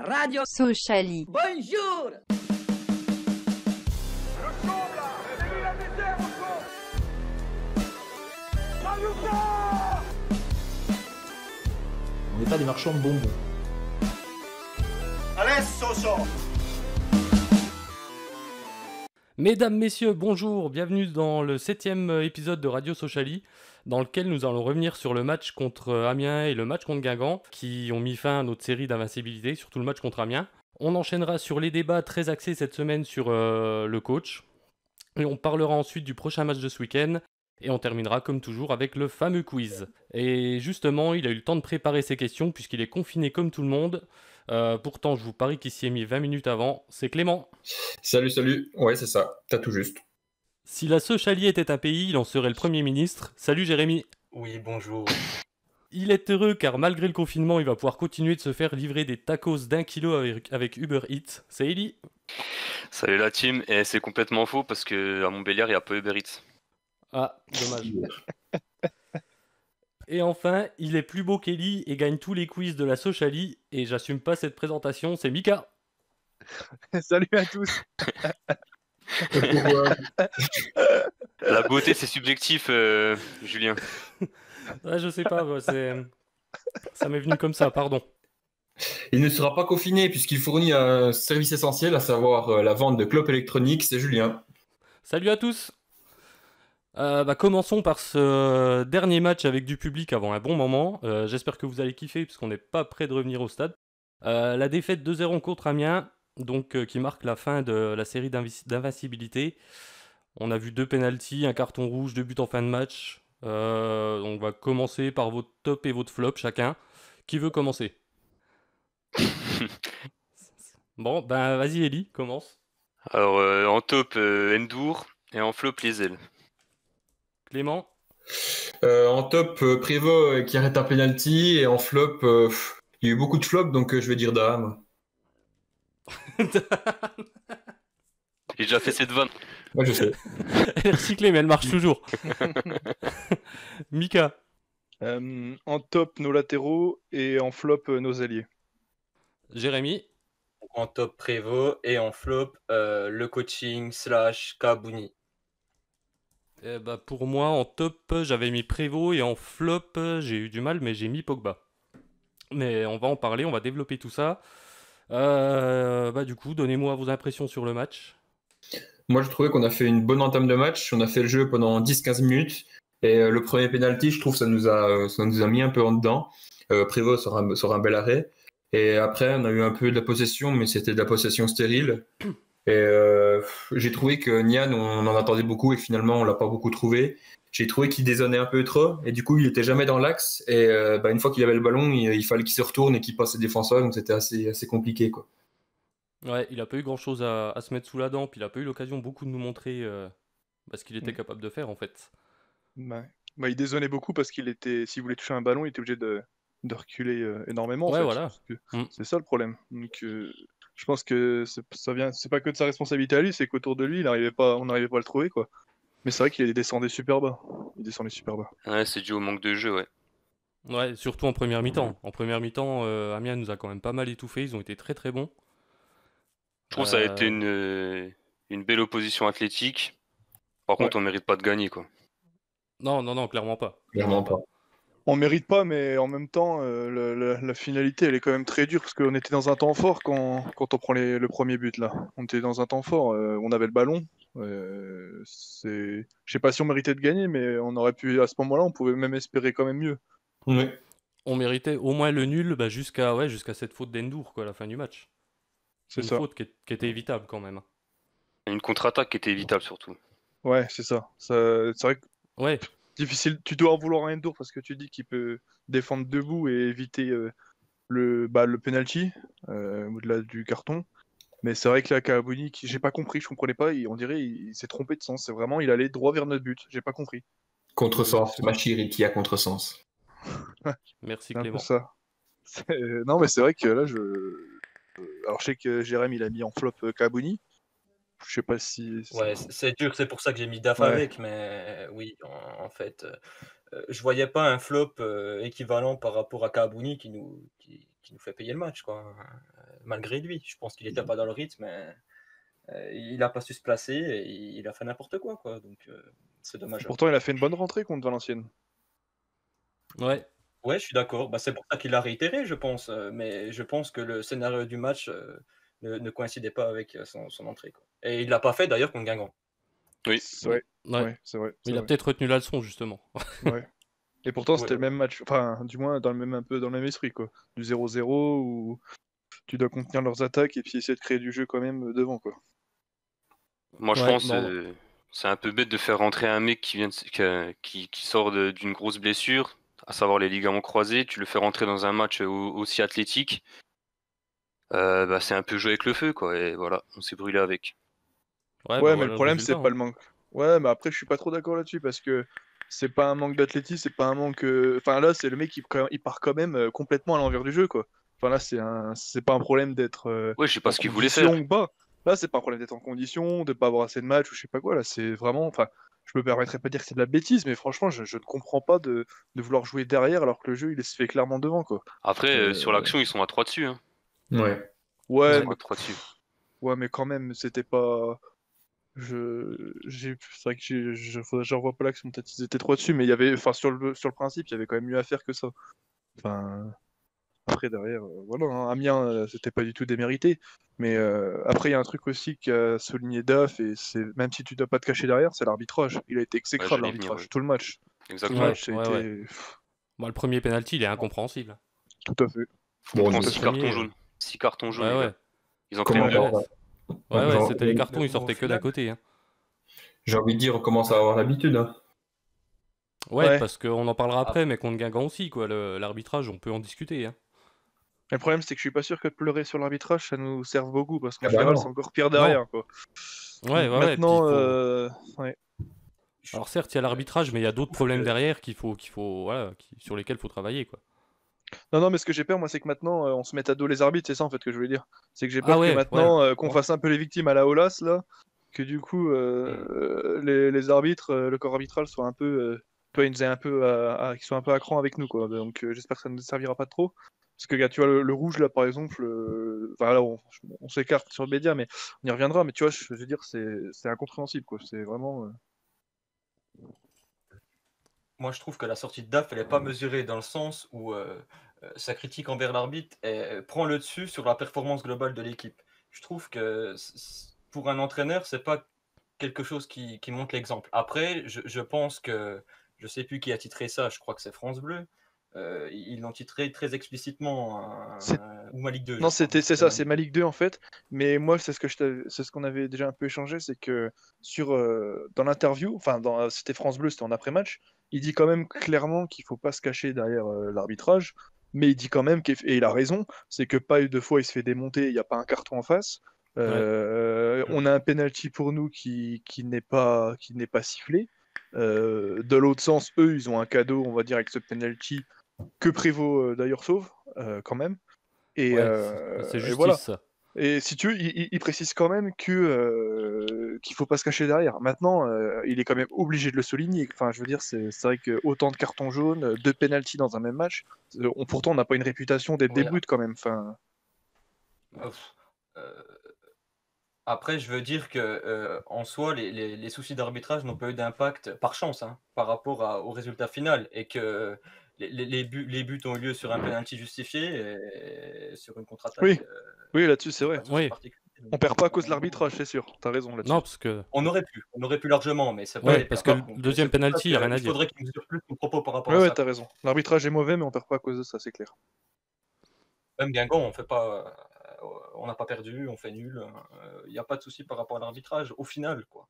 Radio Sociali. Bonjour. On n'est pas des marchands de bonbons. Allez, Soso! Mesdames, messieurs, bonjour, bienvenue dans le 7e épisode de Radio Sociali, dans lequel nous allons revenir sur le match contre Amiens et le match contre Guingamp, qui ont mis fin à notre série d'invincibilité, surtout le match contre Amiens. On enchaînera sur les débats très axés cette semaine sur le coach, et on parlera ensuite du prochain match de ce week-end, et on terminera comme toujours avec le fameux quiz. Et justement, il a eu le temps de préparer ses questions, puisqu'il est confiné comme tout le monde. Pourtant, je vous parie qu'il s'y est mis 20 minutes avant. C'est Clément. Salut. Ouais, c'est ça. T'as tout juste. Si la Sociali était un pays, il en serait le Premier ministre. Salut Jérémy. Oui, bonjour. Il est heureux car malgré le confinement, il va pouvoir continuer de se faire livrer des tacos d'1 kilo avec Uber Eats. C'est Eli. Salut la team, et c'est complètement faux parce que à Montbéliard, il n'y a pas Uber Eats. Ah, dommage. Et enfin, il est plus beau qu'Eli et gagne tous les quiz de la Sociali. Et j'assume pas cette présentation, c'est Mika. Salut à tous. La beauté, c'est subjectif, Julien. Ah, je sais pas, ça m'est venu comme ça, pardon. Il ne sera pas confiné puisqu'il fournit un service essentiel, à savoir la vente de clopes électroniques. C'est Julien. Salut à tous. Commençons par ce dernier match avec du public avant un bon moment. J'espère que vous allez kiffer puisqu'on n'est pas près de revenir au stade. La défaite 2-0 contre Amiens, donc qui marque la fin de la série d'invincibilité. On a vu 2 pénaltys, un carton rouge, 2 buts en fin de match. On va commencer par votre top et votre flop chacun. Qui veut commencer? Bon, vas-y Eli, commence. Alors, en top, Endur, et en flop, les ailes. Clément. En top, Prévost qui arrête un penalty, et en flop, il y a eu beaucoup de flops, donc je vais dire Dame. J'ai déjà fait cette vanne. Ouais, je sais. Elle est recyclée, mais elle marche toujours. Mika. En top, nos latéraux et en flop, nos alliés. Jérémy. En top, Prévost, et en flop, le coaching / Kabouni. Pour moi, en top, j'avais mis Prévost et en flop, j'ai eu du mal, mais j'ai mis Pogba. Mais on va en parler, on va développer tout ça. Du coup, donnez-moi vos impressions sur le match. Moi, je trouvais qu'on a fait une bonne entame de match. On a fait le jeu pendant 10-15 minutes. Et le premier penalty, je trouve, ça nous a mis un peu en dedans. Prévost sur un bel arrêt. Et après, on a eu un peu de la possession, mais c'était de la possession stérile. Et j'ai trouvé que Nian, on en attendait beaucoup et finalement, on l'a pas beaucoup trouvé. J'ai trouvé qu'il dézonnait un peu trop et du coup, il était jamais dans l'axe. Et une fois qu'il avait le ballon, il fallait qu'il se retourne et qu'il passe ses défenseurs. Donc, c'était assez compliqué, quoi. Ouais, il a pas eu grand-chose à se mettre sous la dent, puis il a pas eu l'occasion beaucoup de nous montrer ce qu'il était capable de faire, en fait. Ouais. Il dézonnait beaucoup parce s'il voulait toucher un ballon, il était obligé de reculer énormément. Ouais, en fait, voilà. parce que c'est ça le problème. Donc, je pense que c'est pas que de sa responsabilité à lui, c'est qu'autour de lui, on n'arrivait pas à le trouver, quoi. Mais c'est vrai qu'il descendait super bas. Ouais, c'est dû au manque de jeu, ouais. Ouais, surtout en première mi-temps. En première mi-temps, Amiens nous a quand même pas mal étouffés, ils ont été très très bons. Je trouve que ça a été une belle opposition athlétique. Par contre, on mérite pas de gagner, quoi. Non, clairement pas. Clairement pas. On mérite pas, mais en même temps, la finalité, elle est quand même très dure parce qu'on était dans un temps fort quand on prend le premier but là. On était dans un temps fort, on avait le ballon. Je sais pas si on méritait de gagner, mais on aurait pu à ce moment-là, on pouvait même espérer quand même mieux. Ouais. On méritait au moins le nul jusqu'à cette faute d'Endour quoi, à la fin du match. C'est une ça. faute qui était évitable quand même. Une contre-attaque qui était évitable surtout. Ouais, c'est ça. C'est vrai que Ouais. difficile. Tu dois en vouloir à Endour parce que tu dis qu'il peut défendre debout et éviter le penalty au-delà du carton. Mais c'est vrai que là, Kabouni, j'ai pas compris, je comprenais pas. On dirait il s'est trompé de sens. C'est vraiment, il allait droit vers notre but. J'ai pas compris. Contresens. Machiri qui a contresens. Merci C'est un peu Clément. ça. Non, mais c'est vrai que là, alors je sais que Jérém, il a mis en flop Kabouni. Je sais pas si. Ouais, c'est dur, c'est pour ça que j'ai mis DAF Ouais. avec, mais oui, en fait, je voyais pas un flop équivalent par rapport à Kabouni qui nous fait payer le match, quoi. Malgré lui, je pense qu'il n'était pas dans le rythme, mais il n'a pas su se placer et il a fait n'importe quoi, quoi. Donc c'est dommage. Pourtant, il a fait une bonne rentrée contre Valenciennes. Ouais. Ouais, je suis d'accord. Bah, c'est pour ça qu'il l'a réitéré, je pense. Mais je pense que le scénario du match ne coïncidait pas avec son entrée, quoi. Et il l'a pas fait d'ailleurs contre Guingamp. Oui. C'est vrai. Ouais. Ouais, c'est vrai. Il a peut-être retenu la leçon, justement. Ouais. Et pourtant, c'était Ouais. le même match, enfin, du moins, un peu dans le même esprit, quoi. Du 0-0 où tu dois contenir leurs attaques et puis essayer de créer du jeu quand même devant, quoi. Moi, je Ouais, pense non. c'est un peu bête de faire rentrer un mec qui sort d'une grosse blessure, à savoir les ligaments croisés. Tu le fais rentrer dans un match aussi athlétique. Bah, c'est un peu jouer avec le feu, quoi. Et voilà, on s'est brûlé avec. Ouais, Ouais, bah mais voilà le le problème, résultat, c'est pas hein. le manque. Ouais, mais après, je suis pas trop d'accord là-dessus parce que c'est pas un manque d'athlétisme, c'est pas un manque. Enfin, là, c'est le mec il part quand même complètement à l'envers du jeu, quoi. Enfin, là, c'est pas un problème d'être Ouais, je sais pas en ce qu'il voulait condition faire. ou pas. Là, c'est pas un problème d'être en condition, de pas avoir assez de matchs ou je sais pas quoi. Là, c'est vraiment. Enfin, je me permettrais pas de dire que c'est de la bêtise, mais franchement, je ne comprends pas de vouloir jouer derrière alors que le jeu, il se fait clairement devant, quoi. Après, sur Euh, l'action, ils sont à 3 dessus. Hein. Ouais. Ils Ouais, sont mais à 3 dessus. ouais, mais quand même, c'était pas. C'est vrai que j'en vois pas l'action, peut-être ils étaient trop dessus, mais il y avait, enfin, sur le principe, il y avait quand même mieux à faire que ça. Enfin, après, derrière, voilà, hein, Amiens, c'était pas du tout démérité, mais après, il y a un truc aussi qu'a souligné Daf, et c'est, même si tu dois pas te cacher derrière, c'est l'arbitrage. Il a été Ouais, exécrable, j'allais y venir, ouais. l'arbitrage, tout le match. Tout le Exactement. Ouais, match, ça a ouais, ouais. été. Bah, le premier penalty, il est incompréhensible. Tout à fait. Bon, On prend tout à 6 fait. cartons premier, jaunes. 6 cartons jaunes, Ouais, les ouais. gars. Ils en comment prennent 2. ça va Ouais, ouais, Genre, c'était les cartons, Mais ils bon, sortaient au que d'un final- côté, hein. j'ai envie de dire, on commence à avoir l'habitude. Hein. Ouais, Ouais. parce qu'on en parlera après, mais contre Guingamp aussi, quoi. L'arbitrage, on peut en discuter, hein. Le problème, c'est que je suis pas sûr que de pleurer sur l'arbitrage, ça nous serve beaucoup, parce qu'en Ah bah général, non. c'est encore pire Non. derrière, quoi. Ouais, Donc ouais, ouais. Puis maintenant, ouais. Alors certes, il y a l'arbitrage, mais il y a d'autres problèmes derrière voilà, sur lesquels il faut travailler, quoi. Non, non, mais ce que j'ai peur, moi, c'est que maintenant, on se mette à dos les arbitres, c'est ça, en fait, que je voulais dire. C'est que j'ai Ah peur que ouais, ouais. maintenant, qu'on fasse un peu les victimes à la Olas, là, que du coup, les arbitres, le corps arbitral soit un peu, toi, ils nous aient un peu qu'ils soient un peu à cran avec nous, quoi. Donc, j'espère que ça ne nous servira pas trop. Parce que, tu vois, le rouge, là, par exemple, enfin, là, on s'écarte sur le média, mais on y reviendra, mais tu vois, je veux dire, c'est incompréhensible, quoi. C'est vraiment. Moi, je trouve que la sortie de DAF, elle n'est pas mesurée dans le sens où sa critique envers l'arbitre prend le dessus sur la performance globale de l'équipe. Je trouve que pour un entraîneur, c'est pas quelque chose qui montre l'exemple. Après, je pense que, je sais plus qui a titré ça, je crois que c'est France Bleu. Ils l'ont titré très explicitement, C'est- ou Malik 2, je Non, crois. c'est ça, c'est Malik 2 en fait. Mais moi, c'est ce qu'on avait déjà un peu échangé, c'est que dans l'interview, enfin, c'était France Bleu, c'était en après-match, il dit quand même clairement qu'il faut pas se cacher derrière l'arbitrage, mais il dit quand même, et il a raison, c'est que pas deux fois il se fait démonter, il n'y a pas un carton en face. On a un penalty pour nous qui n'est pas sifflé. De l'autre sens, eux, ils ont un cadeau, on va dire, avec ce penalty que Prévost d'ailleurs sauve quand même. Et, Ouais, c'est et justice, voilà. ça. Et si tu veux, il précise quand même qu'il faut pas se cacher derrière. Maintenant, il est quand même obligé de le souligner. Enfin, je veux dire, c'est vrai que autant de cartons jaunes, 2 pénaltys dans un même match, pourtant on n'a pas une réputation d'être des Ouais. brutes quand même. Enfin, Euh, Après, je veux dire que en soi, les soucis d'arbitrage n'ont pas eu d'impact par chance, hein, par rapport au résultat final, et que les buts ont eu lieu sur un penalty justifié et sur une contre-attaque. oui, oui, là-dessus c'est vrai. Pas de souci Oui. particulier. On perd pas à cause de l'arbitrage, c'est sûr. T'as raison là-dessus. Non, parce que On aurait pu largement, mais c'est pas Ouais, le parce cas. que le Donc, deuxième c'est pour ça penalty, y a que rien à il dire. faudrait qu'il mesure plus son propos par rapport Ouais, à ouais, ça. t'as raison. L'arbitrage est mauvais, mais on perd pas à cause de ça, c'est clair. Même Guingamp, on n'a pas perdu, on fait nul. Il n'y a pas de souci par rapport à l'arbitrage au final, quoi.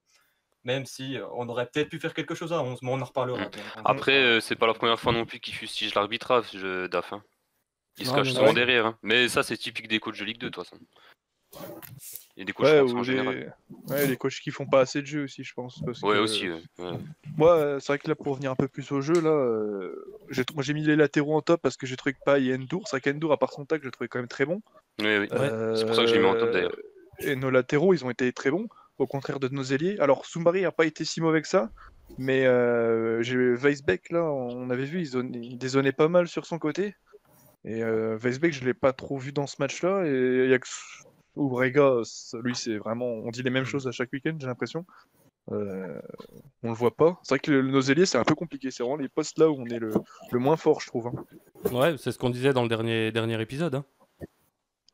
Même si on aurait peut-être pu faire quelque chose à 11, mais on en reparlera. bien entendu. Après, c'est pas la première fois non plus qu'ils fustigent l'arbitrage, DAF. Hein. Ils se Non, cachent mais souvent ouais. derrière. Hein. Mais ça, c'est typique des coachs de Ligue 2, de toute façon. Et des coachs Ouais, français ou en général. les coachs qui font pas assez de jeu aussi, je pense. Parce Ouais, que... aussi. Ouais. Moi, c'est vrai que là, pour revenir un peu plus au jeu, là, moi j'ai mis les latéraux en top parce que j'ai trouvé que Paille et Endour, c'est vrai qu'Endour, à part son tac, je le trouvais quand même très bon. Oui, oui. Ouais. C'est pour ça que je l'ai mis en top d'ailleurs. Et nos latéraux, ils ont été très bons, au contraire de nos ailiers. Alors, Soumbari n'a pas été si mauvais que ça, mais j'ai Weisbeck, là, on avait vu, il dézonnait pas mal sur son côté. Et Weisbeck, je l'ai pas trop vu dans ce match-là. Et il y a que Ourega, lui, c'est vraiment. On dit les mêmes choses à chaque week-end, j'ai l'impression. On le voit pas. C'est vrai que nos ailiers, c'est un peu compliqué. C'est vraiment les postes là où on est le moins fort, je trouve. Hein. Ouais, c'est ce qu'on disait dans le dernier épisode. Hein.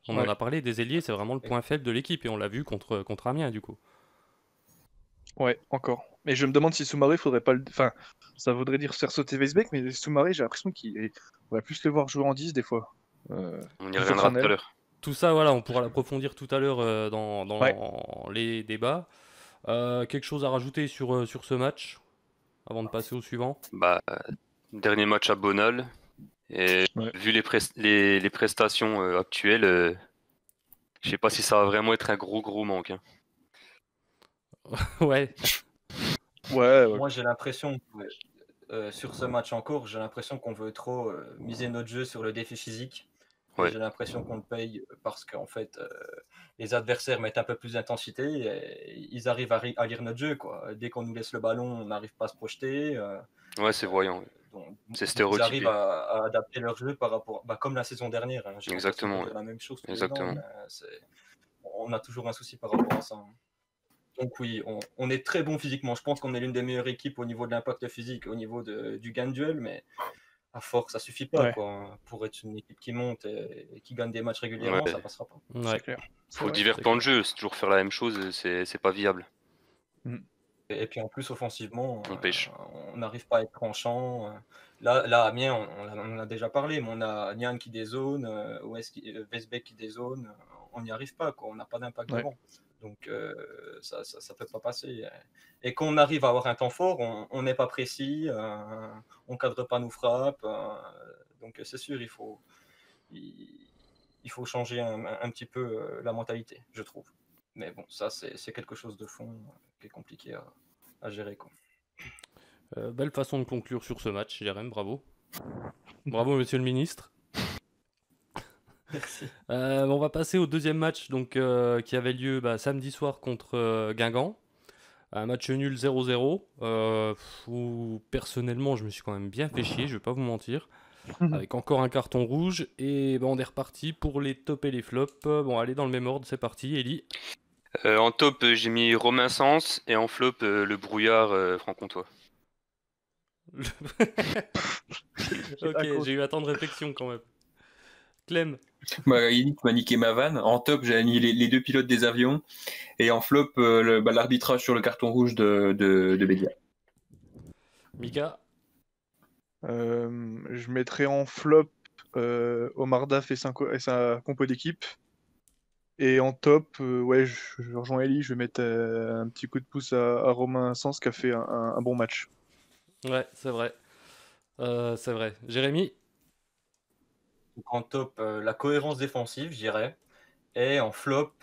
On en Ouais. a parlé, des ailiers, c'est vraiment le point faible de l'équipe et on l'a vu contre Amiens du coup. Ouais, encore. Mais je me demande si Soumaré, faudrait pas le. Enfin, ça voudrait dire faire sauter Weisbeck, mais Soumaré, j'ai l'impression on va plus le voir jouer en 10 des fois. On y plus reviendra tout à optionnel. l'heure. Tout ça, voilà, on pourra l'approfondir tout à l'heure dans Ouais. les débats. Quelque chose à rajouter sur ce match avant de passer au suivant? Bah, dernier match à Bonal. Et Ouais. vu les prestations actuelles, je sais pas si ça va vraiment être un gros manque. Hein. Ouais. Ouais. Moi, j'ai l'impression que sur ce match encore, j'ai l'impression qu'on veut trop miser notre jeu sur le défi physique. Et Ouais. j'ai l'impression qu'on le paye parce qu'en fait, les adversaires mettent un peu plus d'intensité et ils arrivent à lire notre jeu. Quoi. Dès qu'on nous laisse le ballon, on n'arrive pas à se projeter. Ouais, c'est voyant. Donc, C'est ils stéréotypé. arrivent à adapter leur jeu par rapport, comme la saison dernière. Hein. J'ai l'impression Exactement, qu'on fait ouais. la même chose tous Exactement. les ans. On a toujours un souci par rapport à ça. Hein. Donc oui, on est très bon physiquement. Je pense qu'on est l'une des meilleures équipes au niveau de l'impact physique, au niveau du gain de duel, mais à force, ça suffit pas. Ouais. Quoi. Pour être une équipe qui monte et qui gagne des matchs régulièrement, Ouais. ça passera pas. Ouais. C'est clair. Faut Ouais. divers plans de jeu. C'est toujours faire la même chose, c'est pas viable. Et puis en plus, offensivement, On pêche. on n'arrive pas à être tranchant. Là, Amiens, on en a déjà parlé, mais on a Nian qui dézone, Westbeck qui dézone. On n'y arrive pas, quoi. On n'a pas d'impact Ouais. devant. Donc ça ne peut pas passer. Et qu'on arrive à avoir un temps fort, on n'est pas précis, on ne cadre pas nos frappes. Donc c'est sûr, il faut changer un petit peu la mentalité, je trouve. Mais bon, ça, c'est quelque chose de fond qui est compliqué à gérer. Quoi. Belle façon de conclure sur ce match, Jérém, bravo. Bravo, monsieur le ministre. Merci. On va passer au deuxième match donc, qui avait lieu samedi soir contre Guingamp. Un match nul 0-0, où personnellement je me suis quand même bien fait chier, je vais pas vous mentir. Avec encore un carton rouge, et on est reparti pour les tops et les flops. Bon, allez, dans le même ordre, c'est parti, Ellie. En top, j'ai mis Romain Sens et en flop, le brouillard franc-comtois. Ok, j'ai eu un temps de réflexion quand même. Clem. Yannick m'a niqué ma vanne. En top, j'ai mis les deux pilotes des avions. Et en flop, l'arbitrage sur le carton rouge de Bédia. Mika. Je mettrais en flop Omar Daf et sa compo d'équipe. Et en top, ouais, je rejoins Ellie, je vais mettre un petit coup de pouce à Romain Sens qui a fait un bon match. Ouais, c'est vrai. C'est vrai. Jérémy. En top, la cohérence défensive, je dirais. Et en flop,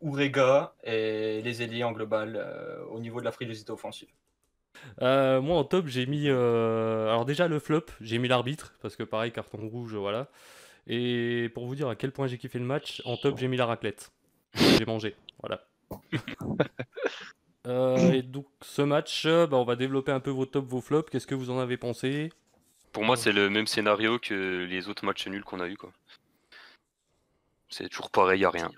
Ourega et les ailiers en global au niveau de la frilosité offensive. Moi en top j'ai mis alors déjà le flop, j'ai mis l'arbitre parce que pareil carton rouge voilà. Et pour vous dire à quel point j'ai kiffé le match, en top j'ai mis la raclette. J'ai mangé, voilà. Et donc ce match, on va développer un peu vos tops, vos flops. Qu'est-ce que vous en avez pensé? Pour moi, c'est le même scénario que les autres matchs nuls qu'on a eu, quoi. C'est toujours pareil, y a rien.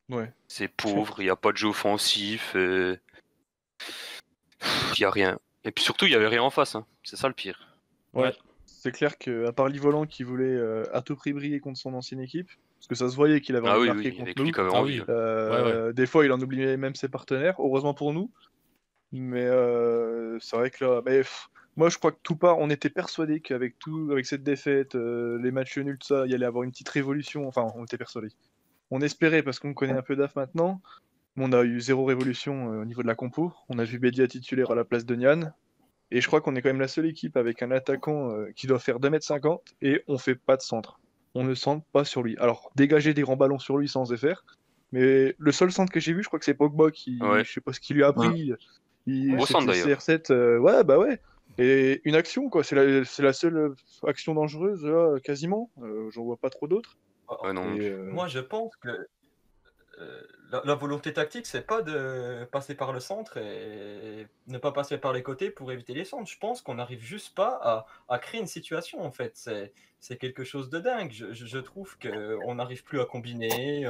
Ouais. C'est pauvre, y a pas de jeu offensif, y a rien. Et puis surtout, y avait rien en face, hein. C'est ça le pire. Ouais. C'est clair qu'à part Livolan qui voulait à tout prix briller contre son ancienne équipe, parce que ça se voyait qu'il avait envie de marquer contre avec nous. lui qui avait envie. Des fois, il en oubliait même ses partenaires, heureusement pour nous. Mais c'est vrai que là, moi je crois que tout part, on était persuadé qu'avec avec cette défaite, les matchs nuls, tout ça, il y allait avoir une petite révolution. Enfin, on était persuadé. On espérait parce qu'on connaît un peu DAF maintenant. Mais on a eu zéro révolution au niveau de la compo. On a vu Bédia titulaire à la place de Nian. Et je crois qu'on est quand même la seule équipe avec un attaquant qui doit faire 2,50 m et on fait pas de centre. On ne centre pas sur lui. Alors, dégager des grands ballons sur lui sans faire. Mais le seul centre que j'ai vu, je crois que c'est Pogba qui, je sais pas ce qu'il lui a appris. Gros centre d'ailleurs. CR7, ouais, bah ouais. Et une action, quoi. C'est la seule action dangereuse, là, quasiment. J'en vois pas trop d'autres. Ouais, non. Moi, je pense que la volonté tactique, c'est pas de passer par le centre et ne pas passer par les côtés pour éviter les centres. Je pense qu'on n'arrive juste pas à créer une situation, en fait. C'est quelque chose de dingue. Je trouve qu'on n'arrive plus à combiner.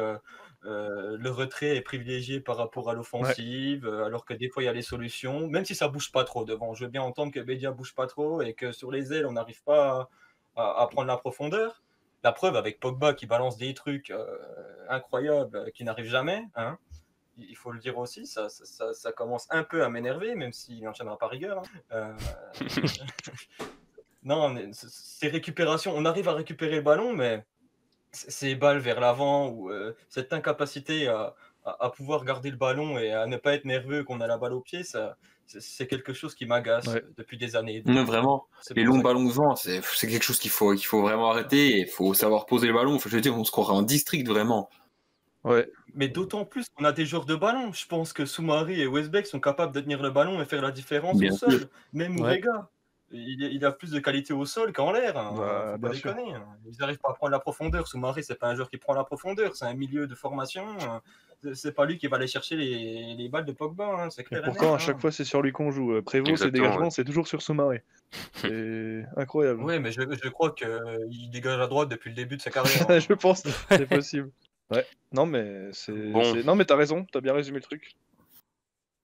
Le retrait est privilégié par rapport à l'offensive, alors que des fois, il y a les solutions, même si ça bouge pas trop devant. Je veux bien entendre que Bedia bouge pas trop et que sur les ailes, on n'arrive pas à prendre la profondeur. La preuve avec Pogba qui balance des trucs incroyables qui n'arrivent jamais. Hein. Il faut le dire aussi, ça commence un peu à m'énerver, même s'il n'enchaînera pas rigueur. Hein. Non, ces récupérations, on arrive à récupérer le ballon, mais ces balles vers l'avant ou cette incapacité à pouvoir garder le ballon et à ne pas être nerveux qu'on a la balle au pied, c'est quelque chose qui m'agace depuis des années. Non, vraiment, les longs ballons devant, c'est quelque chose qu'il faut vraiment arrêter. Il faut savoir poser le ballon. Je veux dire, on se croirait en district, vraiment. Ouais. Mais d'autant plus qu'on a des joueurs de ballon. Je pense que Soumari et Westbeck sont capables de tenir le ballon et faire la différence au sol. Même Mourega. Il a plus de qualité au sol qu'en l'air. Hein. Faut pas déconner. Hein. Ils n'arrivent pas à prendre la profondeur. Soumari, c'est pas un joueur qui prend la profondeur. C'est un milieu de formation. C'est pas lui qui va aller chercher les balles de Pogba. Hein. C'est clair. Et pourtant, à chaque fois, c'est sur lui qu'on joue. Prévost, ses dégagements, c'est toujours sur Soumari. C'est incroyable. Oui, mais je crois qu'il dégage à droite depuis le début de sa carrière. Je pense, c'est possible. Ouais. Non, mais non, mais t'as raison. T'as bien résumé le truc.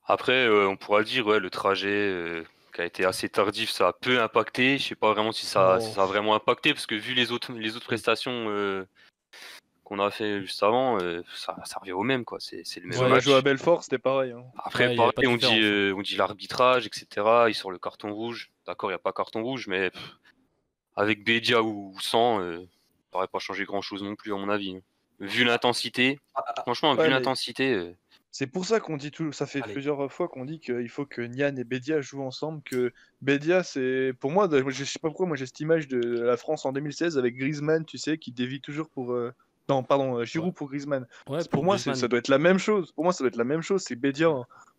Après, on pourra dire, le trajet qui a été assez tardif, ça a peu impacté. Je sais pas vraiment si ça a vraiment impacté, parce que vu les autres prestations qu'on a fait juste avant, ça revient au même, quoi. C'est le même match. Jouer à Belfort, c'était pareil. Hein. Après, pareil, on dit l'arbitrage, etc. Il sort le carton rouge. D'accord, il n'y a pas carton rouge, mais avec Bedia ou sans, ça n'aurait pas changé grand-chose non plus, à mon avis. Vu l'intensité, franchement, vu l'intensité... C'est pour ça qu'on dit tout. Ça fait plusieurs fois qu'on dit qu'il faut que Nian et Bedia jouent ensemble. Que Bedia, c'est pour moi, je sais pas pourquoi, moi j'ai cette image de la France en 2016 avec Griezmann, tu sais, qui dévie toujours pour. Non, pardon, Giroud pour Griezmann. Pour moi, ça doit être la même chose. Pour moi, ça doit être la même chose. C'est Bedia.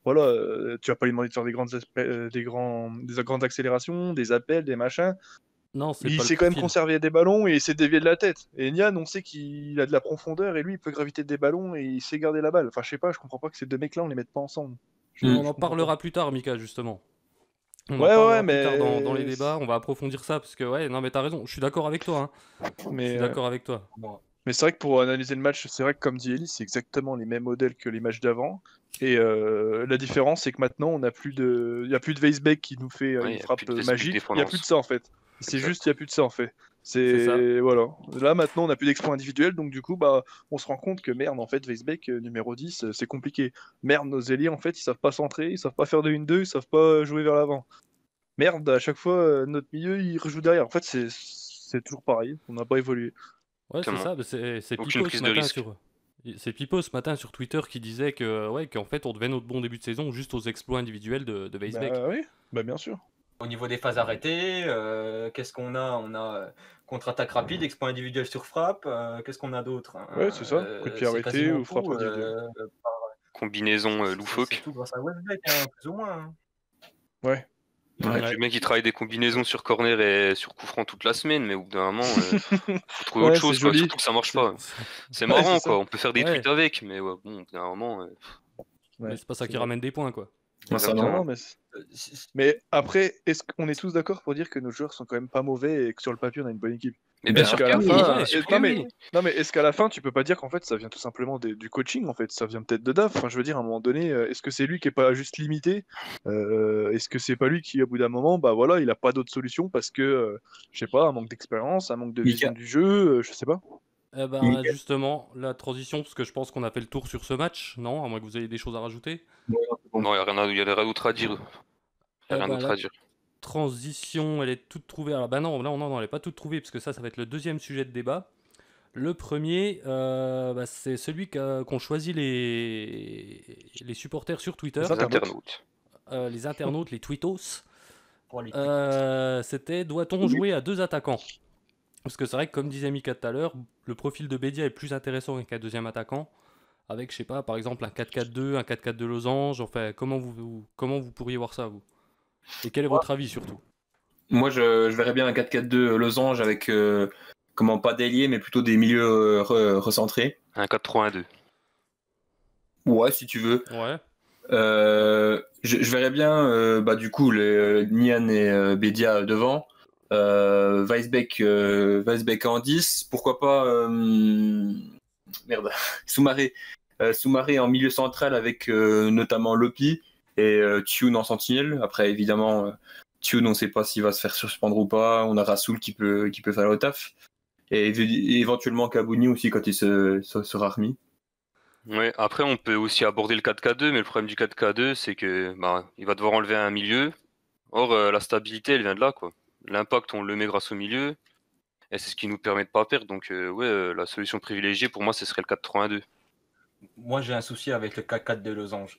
Voilà, tu vas pas lui demander de faire des grandes accélérations, des appels, des machins. Non, il sait quand même conserver des ballons et il sait dévier de la tête. Et Nian, on sait qu'il a de la profondeur et lui, il peut graviter des ballons et il sait garder la balle. Enfin, je sais pas, je comprends pas que ces deux mecs-là, on les mette pas ensemble. On en parlera plus tard, Mika, justement. On mais plus tard dans les débats, on va approfondir ça parce que non, mais t'as raison. Je suis d'accord avec toi. Hein. Je suis d'accord avec toi. Mais c'est vrai que pour analyser le match, c'est vrai que comme dit Ellie, c'est exactement les mêmes modèles que les matchs d'avant. Et la différence, c'est que maintenant, il n'y a plus de Weisbeck qui nous fait une frappe magique. Il n'y a plus de ça en fait. C'est juste, il n'y a plus de ça en fait. Voilà. Là maintenant, on n'a plus d'exploits individuels, donc du coup, on se rend compte que merde, en fait, Weisbeck numéro 10, c'est compliqué. Merde, nos ailiers, en fait, ils savent pas centrer, ils savent pas faire de 1-2, ils savent pas jouer vers l'avant. Merde, à chaque fois, notre milieu, il rejoue derrière. En fait, c'est toujours pareil, on n'a pas évolué. Ouais, c'est ça, c'est Pipo ce matin c'est Pipo ce matin sur Twitter qui disait qu'en fait, on devait notre bon début de saison juste aux exploits individuels de Weisbeck. Oui, bien sûr. Au niveau des phases arrêtées, qu'est-ce qu'on a ? On a contre-attaque rapide, exploit individuel sur frappe. Qu'est-ce qu'on a d'autre ? Ouais, c'est ça. Coup de pied arrêté ou frappe individuelle. Combinaison loufoque. C'est tout grâce à Westbeck, plus ou moins. Hein. Ouais. Le mec il travaille des combinaisons sur corner et sur coup franc toute la semaine, mais au bout d'un moment, faut trouver autre chose, quoi. Surtout que ça marche pas. C'est marrant, quoi. On peut faire des tweets avec, mais bon, au bout d'un moment. Mais c'est pas ça qui ramène des points, quoi. Mais après, est-ce qu'on est tous d'accord pour dire que nos joueurs sont quand même pas mauvais et que sur le papier on a une bonne équipe? Mais bien sûr qu'à la fin, non mais est-ce qu'à la fin tu peux pas dire qu'en fait ça vient tout simplement du coaching en fait, ça vient peut-être de Daf. Enfin, je veux dire à un moment donné, est-ce que c'est lui qui est pas juste limité? Est-ce que c'est pas lui qui au bout d'un moment, voilà, il a pas d'autre solution parce que je sais pas, un manque d'expérience, un manque de vision du jeu, je sais pas. Justement, la transition, parce que je pense qu'on a fait le tour sur ce match, non? À moins que vous ayez des choses à rajouter. Non, il y a rien d'autre à dire. Transition, elle est toute trouvée. Alors non, elle est pas toute trouvée, parce que ça va être le deuxième sujet de débat. Le premier, c'est celui qu'ont choisi les supporters sur Twitter. Les internautes, les tweetos. C'était, doit-on jouer à deux attaquants? Parce que c'est vrai que, comme disait Mika tout à l'heure, le profil de Bedia est plus intéressant qu'un deuxième attaquant. Avec, je sais pas, par exemple, un 4-4-2, un 4-4-2 losange. Enfin, comment vous pourriez voir ça, vous? Et quel est votre avis, surtout? Moi, je verrais bien un 4-4-2 losange avec, pas d'ailier, mais plutôt des milieux recentrés. Un 4-3-1-2. Ouais, si tu veux. Ouais. Je verrais bien, du coup, les Nian et Bedia devant. Weisbeck en 10. Pourquoi pas merde, Soumaré. Soumaré en milieu central avec notamment Lopi et Thioune en sentinelle. Après, évidemment, Thioune, on ne sait pas s'il va se faire suspendre ou pas. On a Rassoul qui peut faire le taf. Et éventuellement Kabouni aussi quand il sera remis. Ouais, après, on peut aussi aborder le 4K2, mais le problème du 4K2, c'est que il va devoir enlever un milieu. Or, la stabilité, elle vient de là, quoi. L'impact, on le met grâce au milieu, et c'est ce qui nous permet de pas perdre. Donc, la solution privilégiée, pour moi, ce serait le 4-3-1-2. Moi, j'ai un souci avec le 4-4 de Losange.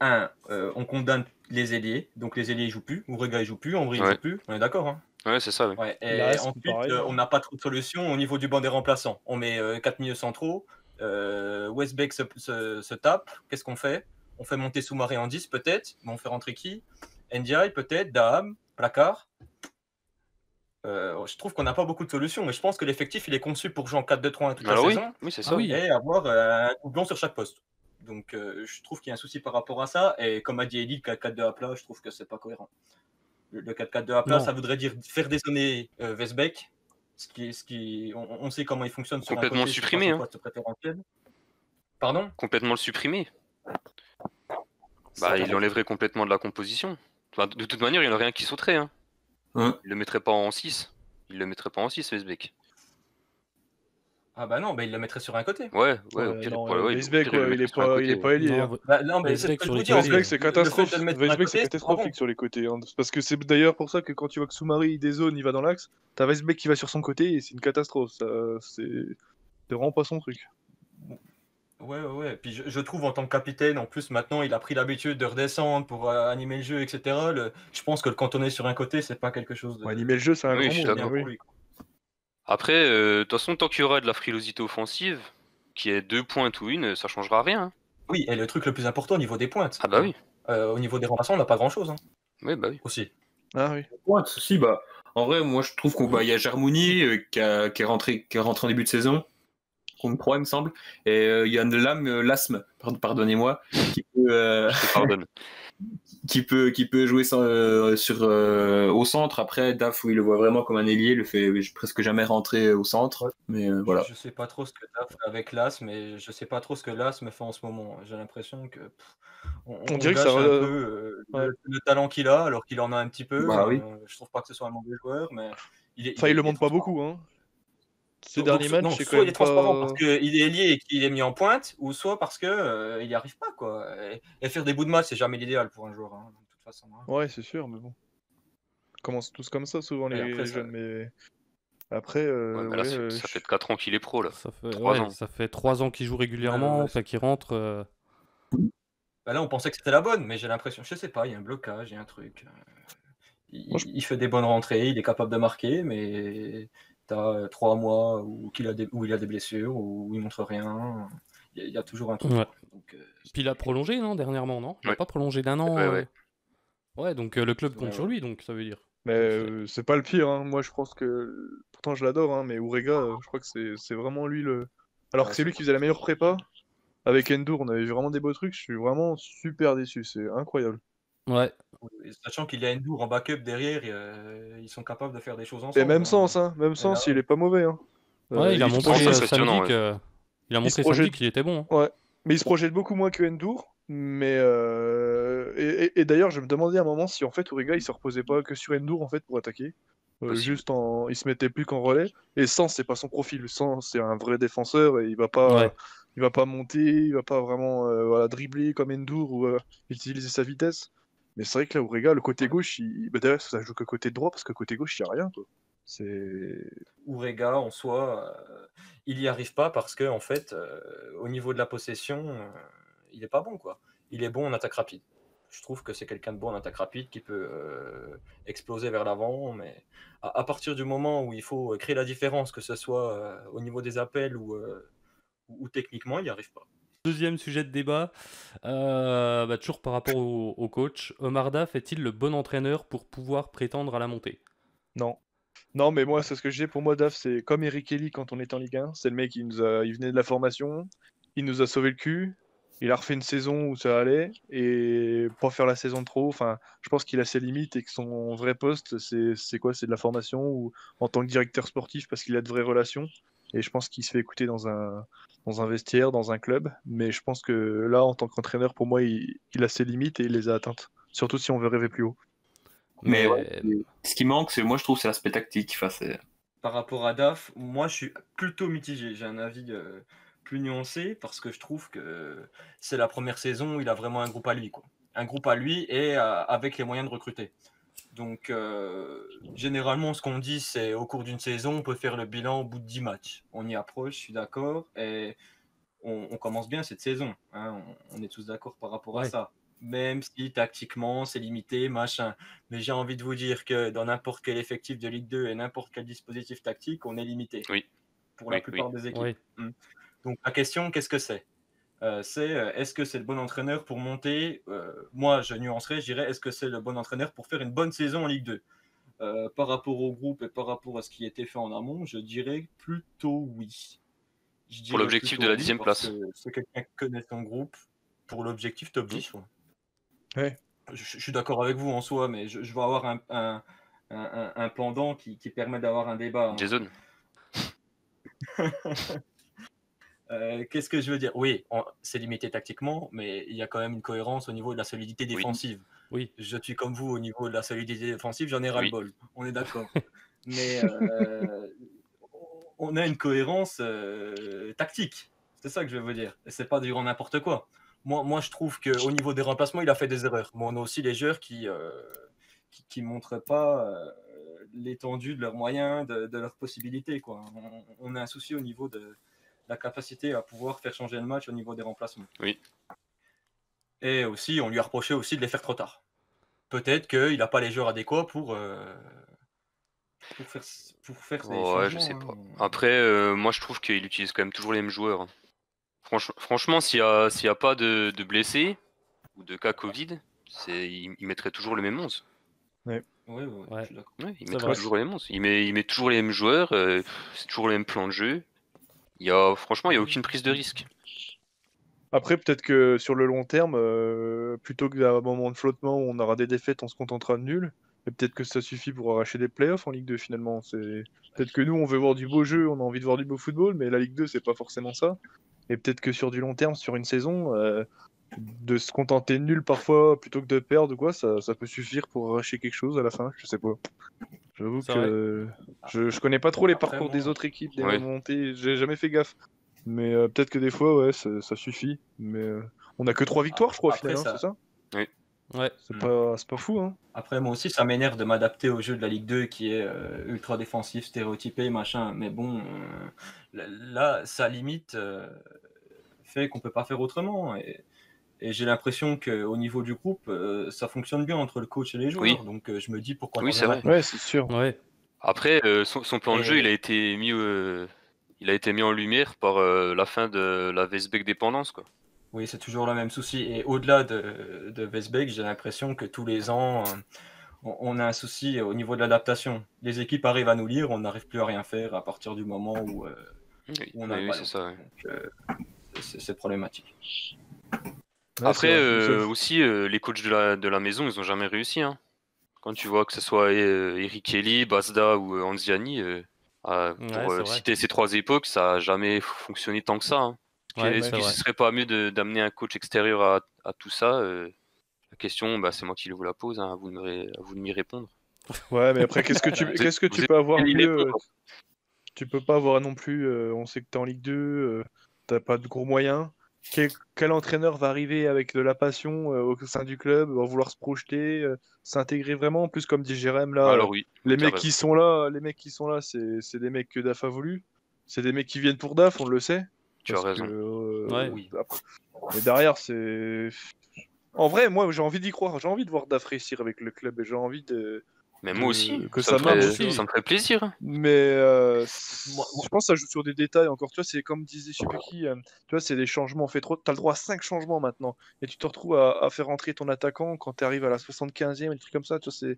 On condamne les ailiers, donc les ailiers ne jouent plus, Ourega ne joue plus, Ambry ne Ouais. joue plus, on est d'accord, hein? Ouais, c'est ça, ouais. Ouais. Et Là, c'est ensuite, pareil. on n'a pas trop de solutions au niveau du banc des remplaçants. On met 4 milieux centraux, Westbeck se tape, qu'est-ce qu'on fait? On fait monter Soumaré en 10 peut-être, mais on fait rentrer qui? Ndiaye peut-être, Daham, Placard. Je trouve qu'on n'a pas beaucoup de solutions, mais je pense que l'effectif il est conçu pour jouer en 4-2-3-1 toute la Alors saison oui, c'est Ah ça. oui. et avoir un doublon sur chaque poste. Donc je trouve qu'il y a un souci par rapport à ça. Et comme a dit Elie, le 4-4-2 à plat, je trouve que c'est pas cohérent. Le 4-4-2 à plat, Non. ça voudrait dire faire dézonner Westbeck, on sait comment il fonctionne sur un Complètement côté, c'est pas supprimé, son hein. poste préférentiel. Pardon? Complètement le supprimer. Ça- Il l'enlèverait complètement de la composition. Enfin, de toute manière, il n'y en a rien qui sauterait, hein. Ouais. Il le mettrait pas en 6. Il le mettrait pas en 6, Westbeck. Ah bah non, bah il le mettrait sur un côté. Ouais, au pire, Non, au Weisbeck, pire, le il est mettrait sur un côté, pas ailier. Non, hein. Bah, non, mais c'est ce Weisbeck que je sur vous les dis, en côtés. fait. Weisbeck, c'est Le fait de catastrophe. le mettre sur un Weisbeck, c'est côté, c'est pas bon. catastrophique sur les côtés. Hein. Parce que c'est d'ailleurs pour ça que quand tu vois que Soumari il dézone, il va dans l'axe, t'as Weisbeck qui va sur son côté et c'est une catastrophe. C'est vraiment pas son truc. Ouais. Puis je trouve en tant que capitaine, en plus maintenant il a pris l'habitude de redescendre pour animer le jeu, etc. Je pense que le cantonner sur un côté, c'est pas quelque chose de. Ouais, animer le jeu, c'est un Oui, grand je suis mot. d'accord. mais pour oui. lui, quoi. Après, de toute façon, tant qu'il y aura de la frilosité offensive, qui est 2 pointes ou une, ça changera rien, hein. Oui, et le truc le plus important au niveau des pointes. Ah bah oui. Au niveau des remplaçants, on n'a pas grand chose. Oui, bah oui. Aussi. Ah oui. Ouais, si, en vrai, moi je trouve qu'il y a Jarmouni qui est rentré en début de saison, contre 3, il me semble, et il y a Lasme, pardonnez-moi, qui peut, Je te pardonne. qui peut jouer au centre. Après, Daf, il le voit vraiment comme un ailier, il le fait presque jamais rentrer au centre, mais voilà. Je sais pas trop ce que Daf fait avec l'AS, mais je sais pas trop ce que l'AS me fait en ce moment. J'ai l'impression que on dirait que gâche ça un peu le talent qu'il a, alors qu'il en a un petit peu. Bah oui. Je trouve pas que ce soit un mauvais joueur, mais Il le montre pas transparent. beaucoup. Hein. Ces Donc, derniers matchs, non, c'est quand soit il même est transparent pas. parce qu'il est lié et qu'il est mis en pointe, ou soit parce que il n'y arrive pas, quoi. Et faire des bouts de match, c'est jamais l'idéal pour un joueur, hein, de toute façon. Hein. Ouais, c'est sûr, mais bon. Ils commencent tous comme ça, souvent, Et les après, jeunes. Mais après, Ouais, mais là, ça fait 4 ans qu'il est pro, là. Ça fait, 3 ans. ça fait 3 ans qu'il joue régulièrement, Ouais, enfin qu'il rentre. Bah là, on pensait que c'était la bonne, mais j'ai l'impression, je sais pas, il y a un blocage, il y a un truc. Il fait des bonnes rentrées, il est capable de marquer, mais t'as 3 mois où il a des blessures, où il montre rien. Il y a toujours un truc. Ouais. Donc, Puis il a prolongé, non, dernièrement, non? Il a Ouais. pas prolongé d'1 an. Ouais. Ouais, donc le club Ouais, compte sur ouais. lui, donc ça veut dire. Mais c'est pas le pire. Hein. Moi, je pense que. Pourtant, je l'adore, hein, mais Ourega, je crois que c'est vraiment lui le. Alors Ouais, que c'est lui qui faisait la meilleure prépa. Avec Endur, on avait vu vraiment des beaux trucs. Je suis vraiment super déçu. C'est incroyable. Ouais. Et sachant qu'il y a Endur en backup derrière, ils sont capables de faire des choses Et ensemble. même hein. sens, hein. Même sens, là, il est pas mauvais. Hein. Ouais, il a se montré projette- c'est samedi impressionnant, que. Il a Il se montré projette- samedi qu'il était bon. Hein. Ouais. Mais il se projette beaucoup moins que Endur. Mais et d'ailleurs, je me demandais à un moment si en fait Ourega il se reposait pas que sur Endur en fait pour attaquer. Possible. Il se mettait plus qu'en relais. Et Sens, c'est pas son profil. Sens, c'est un vrai défenseur et il va pas monter, il va pas vraiment dribbler comme Endur ou utiliser sa vitesse. Mais c'est vrai que là, Ourega, le côté gauche, d'ailleurs, ça joue que côté droit parce que côté gauche, il n'y a rien. Quoi. C'est. Ourega, en soi, il n'y arrive pas parce que, en fait, au niveau de la possession, il n'est pas bon, quoi. Il est bon en attaque rapide. Je trouve que c'est quelqu'un de bon en attaque rapide qui peut exploser vers l'avant, mais à partir du moment où il faut créer la différence, que ce soit au niveau des appels ou techniquement, il n'y arrive pas. Deuxième sujet de débat, toujours par rapport au coach. Omar Daf est-il le bon entraîneur pour pouvoir prétendre à la montée? Non. Non, mais moi, c'est ce que je dis. Pour moi, Daf, c'est comme Eric Kelly quand on était en Ligue 1. C'est le mec, il venait de la formation, il nous a sauvé le cul. il a refait une saison où ça allait et pas faire la saison de trop. Enfin, je pense qu'il a ses limites et que son vrai poste, c'est quoi? C'est de la formation ou en tant que directeur sportif parce qu'il a de vraies relations. Et je pense qu'il se fait écouter dans un vestiaire, dans un club. Mais je pense que là, en tant qu'entraîneur, pour moi, il a ses limites et il les a atteintes. Surtout si on veut rêver plus haut. Mais Mais ce qui manque, moi je trouve, c'est l'aspect tactique. Enfin, Par rapport à DAF, moi je suis plutôt mitigé. J'ai un avis plus nuancé parce que je trouve que c'est la première saison où il a vraiment un groupe à lui, quoi. Un groupe à lui et avec les moyens de recruter. Donc généralement ce qu'on dit c'est au cours d'une saison on peut faire le bilan au bout de 10 matchs. On y approche, je suis d'accord, et on commence bien cette saison, hein, on est tous d'accord par rapport à Ouais. ça. Même si tactiquement c'est limité, machin. Mais j'ai envie de vous dire que dans n'importe quel effectif de Ligue 2 et n'importe quel dispositif tactique, on est limité. Oui. Pour la Oui, plupart des équipes. oui. Donc la question, qu'est-ce que c'est est-ce que c'est le bon entraîneur pour monter Moi, je nuancerais, je dirais, est-ce que c'est le bon entraîneur pour faire une bonne saison en Ligue 2 Par rapport au groupe et par rapport à ce qui était fait en amont, je dirais plutôt oui. Je Pour dirais l'objectif plutôt de la oui 10e parce place. que c'est quelqu'un qui connaît son groupe pour l'objectif top 10. Ouais. Ouais. Je suis d'accord avec vous en soi, mais je vais avoir un pendant qui permet d'avoir un débat. Hein. Jason. Qu'est-ce que je veux dire? Oui, c'est limité tactiquement, mais il y a quand même une cohérence au niveau de la solidité défensive. Oui. Je suis comme vous au niveau de la solidité défensive, j'en ai Oui. ras-le-bol. On est d'accord. Mais on a une cohérence tactique. C'est ça que je veux vous dire. Et c'est pas du grand n'importe quoi. Moi, je trouve qu'au niveau des remplacements, il a fait des erreurs. Mais on a aussi les joueurs qui montrent pas l'étendue de leurs moyens, de leurs possibilités. Quoi. On a un souci au niveau de la capacité à pouvoir faire changer le match au niveau des remplacements. Oui. Et aussi, on lui a reproché aussi de les faire trop tard. Peut-être qu'il n'a pas les joueurs adéquats pour faire ces Ouais, changements. je sais pas. Hein. Après, moi je trouve qu'il utilise quand même toujours les mêmes joueurs. Hein. Franchement, s'il y a pas de blessés ou de cas Covid, il mettrait toujours les mêmes 11. Oui, Ouais. je suis d'accord. Ouais, il C'est mettrait vrai. toujours les mêmes 11. Il met toujours les mêmes joueurs, c'est toujours le même plan de jeu. Franchement, il n'y a aucune prise de risque. Après, peut-être que sur le long terme, plutôt qu'à un moment de flottement où on aura des défaites, on se contentera de nul. Et peut-être que ça suffit pour arracher des playoffs en Ligue 2 finalement. Peut-être que nous, on veut voir du beau jeu, on a envie de voir du beau football, mais la Ligue 2, c'est pas forcément ça. Et peut-être que sur du long terme, sur une saison, de se contenter de nul parfois plutôt que de perdre ou quoi, ça peut suffire pour arracher quelque chose à la fin. Je sais pas. J'avoue C'est que je connais pas trop les Après, parcours moi- des autres équipes, des Ouais. montées. J'ai jamais fait gaffe. Mais peut-être que des fois, ouais, ça suffit. Mais on a que 3 victoires, je crois, au Après, final, hein, ça- c'est ça? Ouais. C'est pas fou, hein? Après, moi aussi, ça m'énerve de m'adapter au jeu de la Ligue 2 qui est ultra défensif, stéréotypé, machin. Mais bon, là, ça limite fait qu'on peut pas faire autrement. Et j'ai l'impression qu'au niveau du groupe, ça fonctionne bien entre le coach et les joueurs. Oui. Donc je me dis pourquoi Oui, pas c'est vrai. Ouais, c'est sûr. Ouais. Après, son plan de jeu, Et- il a été mis en lumière par la fin de la Westbeck dépendance, quoi. Oui, c'est toujours le même souci. Et au-delà de Westbeck, j'ai l'impression que tous les ans, on a un souci au niveau de l'adaptation. Les équipes arrivent à nous lire, on n'arrive plus à rien faire à partir du moment où Oui, on a le oui, ballon. c'est ça. Ouais. Donc, c'est problématique. Ouais, Après, c'est vrai. aussi, les coachs de la maison, ils ont jamais réussi. Hein. Quand tu vois que ce soit Eric Kelly, Basda ou Anziani, Ouais, pour c'est vrai. citer ces trois époques, ça n'a jamais fonctionné tant que ça. Hein. Ouais, Est-ce c'est que vrai. ce serait pas mieux d'amener un coach extérieur à tout ça La question, c'est moi qui vous la pose, hein, à vous de m'y répondre. Ouais, mais après, qu'est-ce que Vous tu êtes peux avoir quelle mieux? époque, Tu peux pas avoir non plus. On sait que t'es en Ligue 2, t'as pas de gros moyens. Quel entraîneur va arriver avec de la passion au sein du club, va vouloir se projeter, s'intégrer vraiment? En plus, comme dit Jérém, là, Alors oui, les t'as mecs raison. qui sont là, c'est des mecs que DAF a voulu. C'est des mecs qui viennent pour DAF, on le sait. Tu as Parce que, raison. Ouais. Oui. après- Mais derrière, c'est. En vrai, moi, j'ai envie d'y croire. J'ai envie de voir DAF réussir avec le club et j'ai envie Mais moi aussi, que ça ça me marche. ferait, aussi. Tu vois. ça me ferait plaisir. Hein. Mais Moi- je pense que ça joue sur des détails encore. Tu vois, c'est comme disait je sais plus qui. Tu vois, c'est des changements. On fait trop. T'as le droit à 5 changements maintenant. Et tu te retrouves à faire rentrer ton attaquant quand tu arrives à la 75e, des trucs comme ça. Tu vois,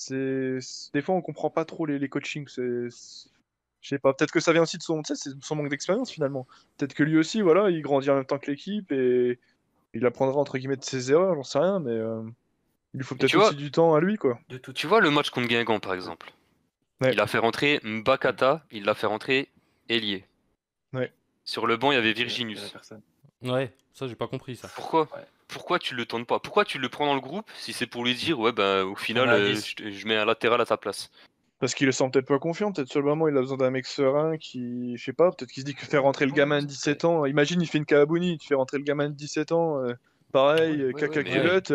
des fois, on comprend pas trop les coachings. Je sais pas. Peut-être que ça vient aussi de son, tu sais, c'est son manque d'expérience finalement. Peut-être que lui aussi, voilà, il grandit en même temps que l'équipe et il apprendra entre guillemets de ses erreurs, j'en sais rien, mais il lui faut peut-être tu vois- aussi du temps à lui, quoi. De tout. Tu vois le match contre Guingamp par exemple. Ouais. Il a fait rentrer Mbakata, il l'a fait rentrer Elie. Ouais. Sur le banc, il y avait Il y avait Virginius. personne. Ouais, ça, j'ai pas compris ça. Pourquoi Ouais. Pourquoi tu le tentes pas? Pourquoi tu le prends dans le groupe si c'est pour lui dire ouais bah au final met à 10. je mets un latéral à ta place. Parce qu'il le sent peut-être pas confiant, peut-être sur le moment il a besoin d'un mec serein qui, je sais pas, peut-être qu'il se dit que faire rentrer le gamin de 17 ans, imagine il fait une Kawabuni, tu fais rentrer le gamin de 17 ans, pareil, Ouais, caca mais- culotte,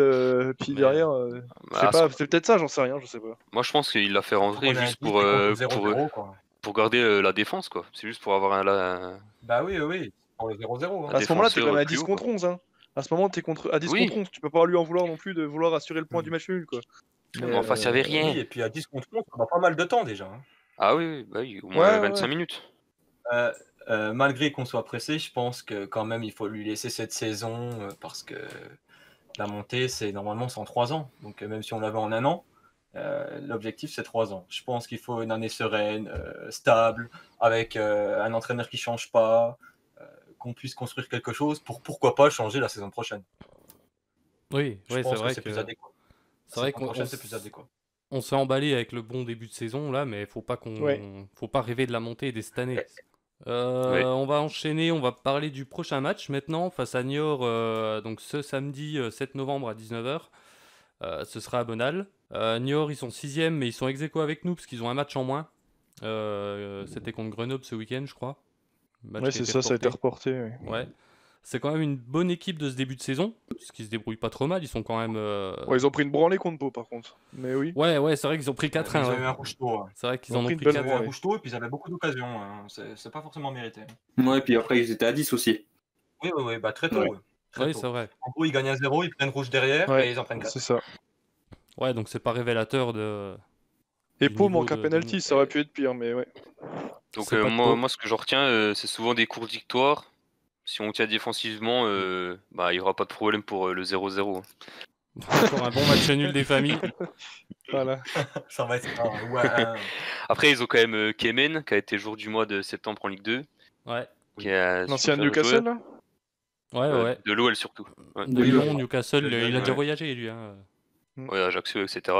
puis Mais, derrière, je sais Bah, pas, c'est peut-être ça, j'en sais rien, je sais pas. Moi je pense qu'il l'a fait rentrer on a juste un 10 pour, et contre 0-0, quoi. pour garder la défense quoi. C'est juste pour avoir un Bah oui, pour le 0-0. Un À ce moment-là, t'es défenseur quand même à plus 10 haut, contre 11, hein. À ce moment, t'es à 10 Oui. contre 11, tu peux pas lui en vouloir non plus de vouloir assurer le point du match nul, quoi. Mais en face, il y avait rien. Oui, et puis à 10 contre 11, on a pas mal de temps déjà. Hein. Ah oui, bah oui, au moins Ouais, 25 ouais. minutes. Malgré qu'on soit pressé, je pense que quand même il faut lui laisser cette saison parce que la montée, normalement c'est en 3 ans. Donc même si on l'avait en 1 an, l'objectif c'est 3 ans. Je pense qu'il faut une année sereine, stable, avec un entraîneur qui change pas, qu'on puisse construire quelque chose pour pourquoi pas changer la saison prochaine. Oui, Je ouais, pense c'est vrai c'est plus que adéquat. c'est vrai La saison prochaine, qu'on c'est plus adéquat. on s'est emballé avec le bon début de saison là, mais Ouais. faut pas rêver de la montée dès cette année. Oui. On va enchaîner, on va parler du prochain match maintenant face à Niort, donc ce samedi 7 novembre à 19h. Ce sera à Bonal. Niort, ils sont 6e, mais ils sont ex aequo avec nous parce qu'ils ont un match en moins. C'était contre Grenoble ce week-end, je crois. Match Ouais, qui a c'est été ça, ça a été reporté. reporté. Ouais. Ouais. C'est quand même une bonne équipe de ce début de saison, parce qu'ils se débrouillent pas trop mal. Ils sont quand même. Ouais, ils ont pris une branlée contre Pau, par contre. Mais oui. Ouais, c'est vrai qu'ils ont pris 4-1. Ils ont ouais. eu un rouge tôt. Hein. C'est vrai qu'ils Ils ont en ont pris une pris bonne 4. Ils ont eu un branlée. rouge tôt et puis ils avaient beaucoup d'occasions. Hein. C'est pas forcément mérité. Ouais, puis après, ils étaient à 10 aussi. Oui, bah très tôt. Ouais. ouais. Très Oui, tôt. c'est vrai. En gros, ils gagnent 1-0, ils prennent rouge derrière Ouais, et ils en prennent 4. c'est ça. Ouais, donc c'est pas révélateur de. Et du Pau niveau manque un de penalty, ça aurait pu être pire, mais ouais. Donc C'est pas de Pau. moi, ce que je retiens, c'est souvent des courtes victoires. Si on tient défensivement, bah, il n'y aura pas de problème pour le 0-0. Encore un bon match nul des familles. Voilà. Ça va être ça. Ouais, Après, ils ont quand même Kemen, qui a été joueur du mois de septembre en Ligue 2. Ouais. Qui est un L'ancien super Newcastle, joueur. Ouais, ouais. De l'OL surtout. Ouais. De Oui, Lyon, ouais. Newcastle, il a déjà Ouais. voyagé lui. Hein. Ouais, Ajaccio, etc.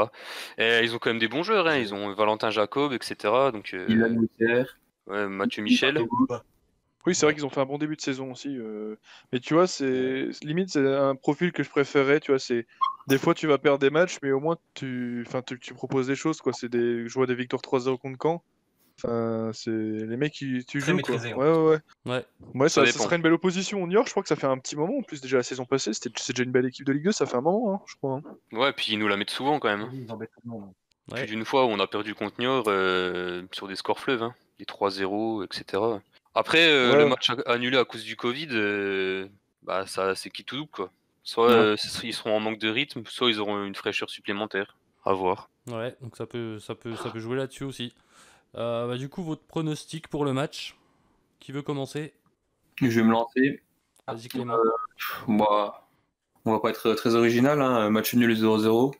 Et ils ont quand même des bons joueurs, hein. Ils ont Valentin Jacob, etc. Donc, Il a Moutier. ouais, Mathieu Michel. Oui, c'est vrai qu'ils ont fait un bon début de saison aussi. Mais tu vois, limite, c'est un profil que je préférais. Tu vois, c'est des fois tu vas perdre des matchs, mais au moins tu proposes des choses, quoi. Je vois des victoires 3-0 contre Caen. Enfin, c'est les mecs qui tu Très joues, quoi. maîtrisé, en Ouais. Ouais. Ouais, Ça ça dépend. serait une belle opposition. Niort, je crois que ça fait un petit moment. En plus, déjà la saison passée, c'est déjà une belle équipe de Ligue 2. Ça fait un moment, hein, je crois. Hein. Ouais, puis ils nous la mettent souvent quand même. Hein. Ils embêtent tout le monde. Ouais. Plus d'une fois où on a perdu contre Niort sur des scores fleuves, hein. Des 3-0, etc. Après, Ouais. le match annulé à cause du Covid, bah, ça, c'est qui tout double, quoi. Soit Ouais. ils seront en manque de rythme, soit ils auront une fraîcheur supplémentaire. À voir. Ouais, donc ça peut jouer là-dessus aussi. Bah, du coup, votre pronostic pour le match. Qui veut commencer? Je vais me lancer. Vas-y Clément. Bah, on va pas être très original, hein. Match nul 0-0.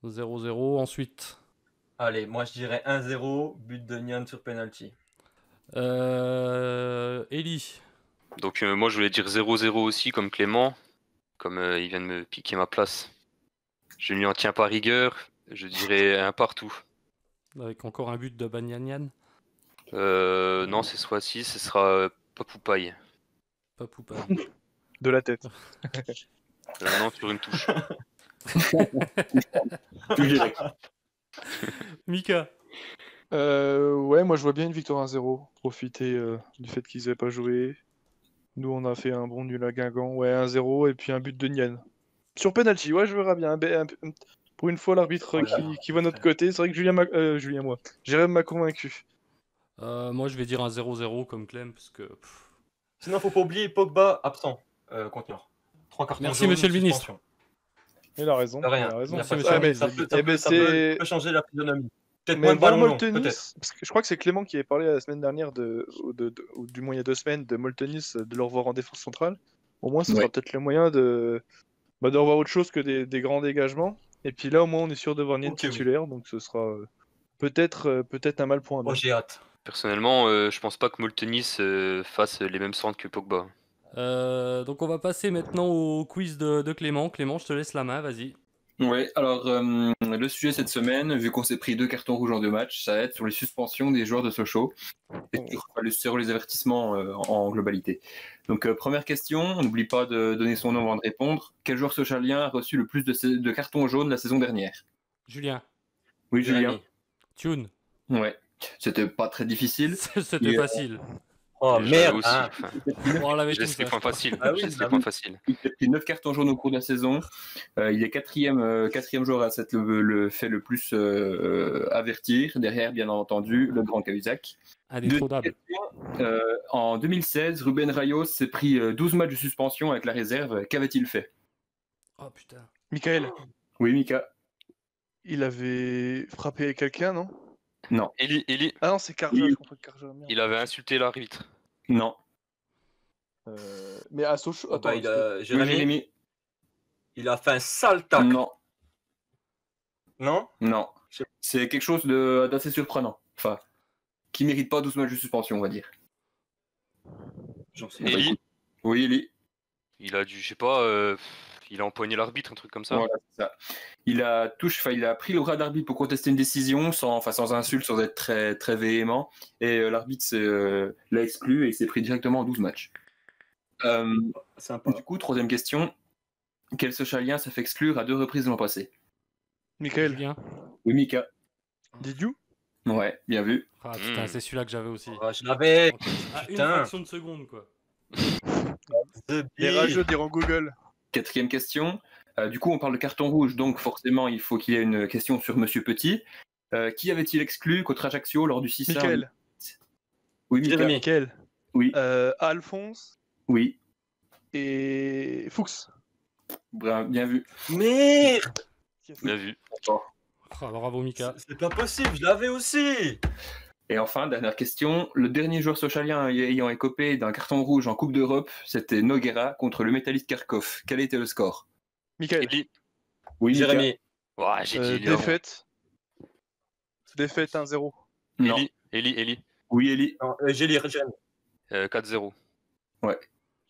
0-0, ensuite. Allez, moi je dirais 1-0, but de Nian sur penalty. Ellie. Donc moi je voulais dire 0-0 aussi comme Clément, comme il vient de me piquer ma place. Je ne lui en tiens pas rigueur, je dirais un partout. Avec encore un but de Banyanian. Non, cette fois-ci ce sera Papoupaille. Papoupa. De la tête. Non, sur une touche. Tout direct. Mika. Ouais, moi je vois bien une victoire 1-0. Profiter du fait qu'ils n'avaient pas joué. Nous, on a fait un bon nul à Guingamp. Ouais, 1-0 et puis un but de Nian. Sur penalty, ouais, je verrai bien. Pour une fois, l'arbitre qui va de notre côté. C'est vrai que Jérém m'a convaincu. Moi, je vais dire un 0-0 comme Clem, parce que... Sinon, faut pas oublier Pogba absent contre Niort. 3 cartons Merci, jaunes, monsieur le ministre. suspension. Il a raison. De rien. Il a raison. Il y a pas de Monsieur Ah, mais, ça eh ben, ça c'est- peut changer la physionomie. Peut-être mais moins de voir ballons longs, Moltenis, peut-être. parce que je crois que c'est Clément qui avait parlé la semaine dernière ou du moins il y a 2 semaines de Moltenis, de le revoir en défense centrale. Au moins, ce sera Ouais. peut-être le moyen de revoir autre chose que des grands dégagements. Et puis là, au moins, on est sûr de voir Nian Ok, oui. titulaire, donc ce sera peut-être un mal pour un bien. Moi, j'ai hâte. Personnellement, je pense pas que Moltenis fasse les mêmes centres que Pogba. Donc on va passer maintenant au quiz de Clément. Clément, je te laisse la main, vas-y. Ouais, alors le sujet cette semaine, vu qu'on s'est pris 2 cartons rouges en 2 matchs, ça va être sur les suspensions des joueurs de Sochaux et sur les avertissements en globalité. Donc première question, on n'oublie pas de donner son nom avant de répondre. Quel joueur sochalien a reçu le plus de cartons jaunes la saison dernière? Julien. Oui, Julien. Jérémy. Thune. Ouais, c'était pas très difficile. C'était facile. Oh Je merde. aussi. Hein. Bon, on l'avait Je tous, laisse les hein. points faciles. Ah oui, Je laisse bah les points oui. faciles. Il a pris 9 cartons jaunes au cours de la saison. Il est quatrième joueur à s'être fait le plus avertir. Derrière, bien entendu, le grand Cahuzac. Indétrônable. En 2016, Ruben Rayos s'est pris 12 matchs de suspension avec la réserve. Qu'avait-il fait? Oh putain. Michael, Oui, Mika. il avait frappé quelqu'un, non? Non. Ah non, c'est Karja, Oui. je confonds avec Karja. Merde. Il avait insulté l'arbitre. Non. Mais à Sochaux. Oh, bah, Attends, Oui, Jérémy, Jérémy. il a fait un sale tacle. Non. Non. Non. C'est quelque chose d'assez surprenant. Enfin, qui mérite pas 12 matchs de suspension, on va dire. J'en sais Bah, Eli, écoute. Oui, Eli. il a dû, je sais pas, il a empoigné l'arbitre, un truc comme ça. Voilà, c'est ça. Il a pris le bras d'arbitre pour contester une décision sans insulte, sans être très, très véhément. Et l'arbitre l'a exclu et il s'est pris directement en 12 matchs. Sympa. Du coup, troisième question. Quel Sochalien s'est fait exclure à 2 reprises l'an passé? Michael, Julien. Oui, Mika. Didiou. Ouais, bien vu. Ah putain, c'est celui-là que j'avais aussi. Ah, je l'avais. À une Putain. fraction de seconde, quoi. Les rageux diront Google. Quatrième question. Du coup, on parle de carton rouge, donc forcément, il faut qu'il y ait une question sur Monsieur Petit. Qui avait-il exclu contre Ajaccio lors du 6-1? Michael. Oui, Mika. Jérémy. Michael. Oui, Alphonse oui. et Fuchs. Bien vu. Merde. Bien vu. Ah, bravo Mika. C'est pas possible, je l'avais aussi. Et enfin, dernière question. Le dernier joueur sochalien ayant écopé d'un carton rouge en Coupe d'Europe, c'était Noguera contre le Métalliste Kharkov. Quel était le score? Michael. Eli. Oui, Mika. Jérémy. Ouais, j'ai dit Eli. Défaite. Défaite 1-0. Non. Eli. Oui, Eli. Non, j'ai lu Jérémy. 4-0.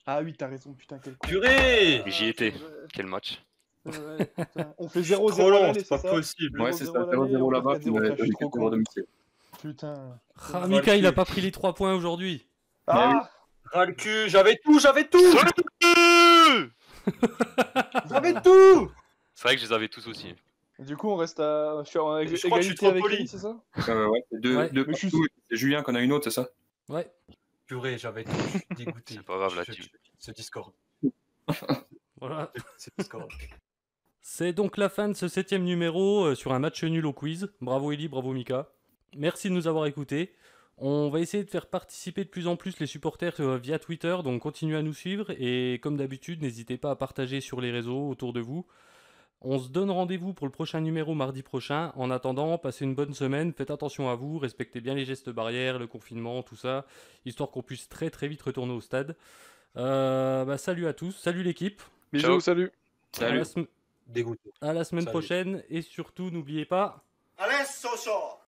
Ah oui, t'as raison, putain, quel con. Purée. J'y étais. Quel match. Ouais, putain. On fait Trop 0-0 à long, l'aller, c'est pas ça possible. Ouais, c'est ça, 0-0 à l'aller, 0-0 on là-bas, fait 4-0, mais je suis trop con. domicile. Putain. Ah, Mika, il a pas pris les 3 points aujourd'hui. Ah, Ras le cul, j'avais tout. J'avais tout. C'est vrai que je les avais tous aussi. Du coup, on reste à. Je suis en Je crois que je suis égalité trop avec poli. lui, c'est ça? Ouais, c'est deux Ouais. partout, et c'est Julien qu'on a une autre, c'est ça? Ouais. Purée, j'avais tout. Je suis dégoûté. C'est pas grave, là-dessus. C'est Discord. Voilà. C'est Discord. C'est donc la fin de ce 7ème numéro sur un match nul au quiz. Bravo Eli, bravo Mika. Merci de nous avoir écoutés. On va essayer de faire participer de plus en plus les supporters via Twitter, donc continuez à nous suivre et comme d'habitude, n'hésitez pas à partager sur les réseaux autour de vous. On se donne rendez-vous pour le prochain numéro mardi prochain. En attendant, passez une bonne semaine, faites attention à vous, respectez bien les gestes barrières, le confinement, tout ça, histoire qu'on puisse très très vite retourner au stade. Salut à tous, salut l'équipe. Bisous, Ciao. salut. Salut. Dégoûté. À la semaine Salut. prochaine et surtout n'oubliez pas... Allez, Soso!